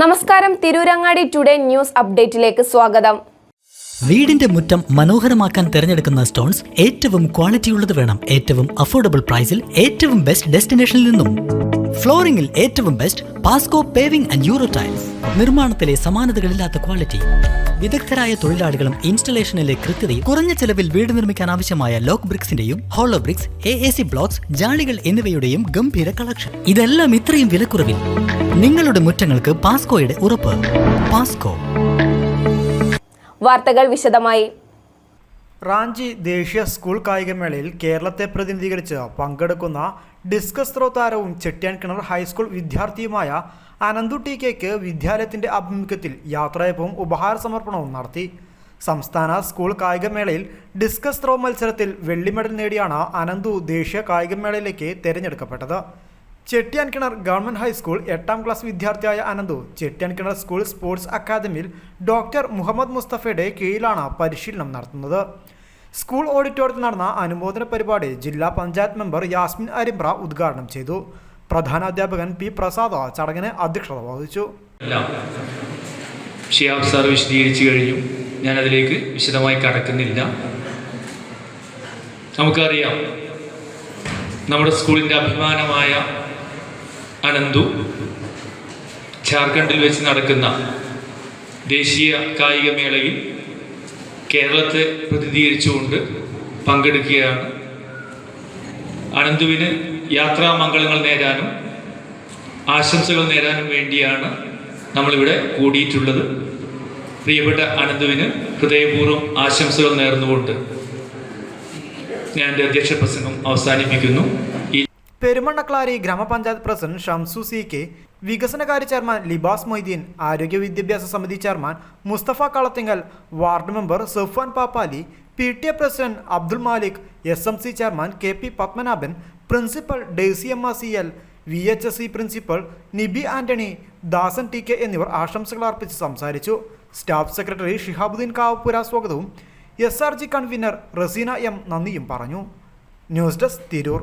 നമസ്കാരം, Tirurangadi today news അപ്ഡേറ്റിലേക്ക് സ്വാഗതം. വീടിന്റെ മുറ്റം മനോഹരമാക്കാൻ തിരഞ്ഞെടുക്കുന്ന സ്റ്റോൺസ് ഏറ്റവും ക്വാളിറ്റിയുള്ളത് വേണം. ഏറ്റവും അഫോർഡബിൾ പ്രൈസിൽ ഏറ്റവും ബെസ്റ്റ് ഡെസ്റ്റിനേഷനിൽ നിന്നും. ഫ്ലോറിംഗിൽ ഏറ്റവും best Pasco paving and euro tiles. നിർമ്മാണത്തിലെ സമാനതകളില്ലാത്ത ക്വാളിറ്റി, വിദഗ്ധരായ തൊഴിലാളികളും ഇൻസ്റ്റലേഷനിലെ കൃത്യതയും, കുറഞ്ഞ ചെലവിൽ വീട് നിർമ്മിക്കാൻ ആവശ്യമായ ലോക്ക് ബ്രിക്സിന്റെയും ഹോളോ ബ്രിക്സ്, AAC ബ്ലോക്സ്, ജാളികൾ എന്നിവയുടെയും ഗംഭീര കളക്ഷൻ. ഇതെല്ലാം ഇത്രയും വിലക്കുറവിൽ. നിങ്ങളുടെ മുറ്റങ്ങൾക്ക് പാസ്കോയുടെ ഉറപ്പ്. പാസ്കോ. വാർത്തകൾ വിശദമായി. റാഞ്ചി ദേശീയ സ്കൂൾ കായികമേളയിൽ കേരളത്തെ പ്രതിനിധീകരിച്ച് പങ്കെടുക്കുന്ന ഡിസ്കസ് ത്രോ താരവും ചെട്ടിയാൻകിണർ ഹൈസ്കൂൾ വിദ്യാർത്ഥിയുമായ അനന്തു TK വിദ്യാലയത്തിന്റെ ആഭിമുഖ്യത്തിൽ യാത്രയപ്പവും ഉപഹാര സമർപ്പണവും നടത്തി. സംസ്ഥാന സ്കൂൾ കായികമേളയിൽ ഡിസ്കസ് ത്രോ മത്സരത്തിൽ വെള്ളി മെഡൽ നേടിയാണ് അനന്തു ദേശീയ കായികമേളയിലേക്ക് തിരഞ്ഞെടുക്കപ്പെട്ടത്. ചെട്ടിയാൻകിണർ ഗവൺമെൻറ് ഹൈസ്കൂൾ 8ാം ക്ലാസ് വിദ്യാർത്ഥിയായ അനന്തു ചെട്ടിയാൻകിണർ സ്കൂൾ സ്പോർട്സ് അക്കാദമിയിൽ ഡോക്ടർ മുഹമ്മദ് മുസ്തഫയുടെ കീഴിലാണ് പരിശീലനം നടത്തുന്നത്. സ്കൂൾ ഓഡിറ്റോറിയത്തിൽ നടന്ന അനുമോദന പരിപാടി ജില്ലാ പഞ്ചായത്ത് മെമ്പർ യാസ്മിൻ അരിമ്പ്ര ഉദ്ഘാടനം ചെയ്തു. പ്രധാനാധ്യാപകൻ P. പ്രസാദ് ചടങ്ങിന് അധ്യക്ഷത വഹിച്ചു. ഷിയാബ് സാർ വിശദീകരിച്ചു കഴിഞ്ഞു, ഞാനതിലേക്ക് വിശദമായി കടക്കുന്നില്ല. നമുക്കറിയാം, നമ്മുടെ സ്കൂളിൻ്റെ അഭിമാനമായ അനന്തു ജാർഖണ്ഡിൽ വെച്ച് നടക്കുന്ന ദേശീയ കായികമേളയിൽ കേരളത്തെ പ്രതിനിധീകരിച്ചുകൊണ്ട് പങ്കെടുക്കുകയാണ്. അനന്തുവിന് യാത്രാമംഗളങ്ങൾ നേരാനും ആശംസകൾ നേരാനും വേണ്ടിയാണ് നമ്മളിവിടെ കൂടിയിട്ടുള്ളത്. പ്രിയപ്പെട്ട അനന്തുവിന് ഹൃദയപൂർവ്വം ആശംസകൾ നേർന്നുകൊണ്ട് ഞാൻ എൻ്റെ അധ്യക്ഷ പ്രസംഗം അവസാനിപ്പിക്കുന്നു. പെരുമണ്ണക്ലാരി ഗ്രാമപഞ്ചായത്ത് പ്രസിഡന്റ് ഷംസു CK, വികസനകാര്യ ചെയർമാൻ ലിബാസ് മൊയ്തീൻ, ആരോഗ്യ വിദ്യാഭ്യാസ സമിതി chairman Musthafa Kalathingal, ward member Safwan Pappali, PTA president Abdul Malik, SMC chairman KP Padmanabhan, principal Daisy CL, VHSE principal Nibi Antony, Dasan TK എന്നിവർ ആശംസകൾ അർപ്പിച്ച് സംസാരിച്ചു. സ്റ്റാഫ് സെക്രട്ടറി ഷിഹാബുദ്ദീൻ കാവപ്പുര സ്വാഗതവും SRG കൺവീനർ റസീന M നന്ദിയും പറഞ്ഞു. News desk, Tirur.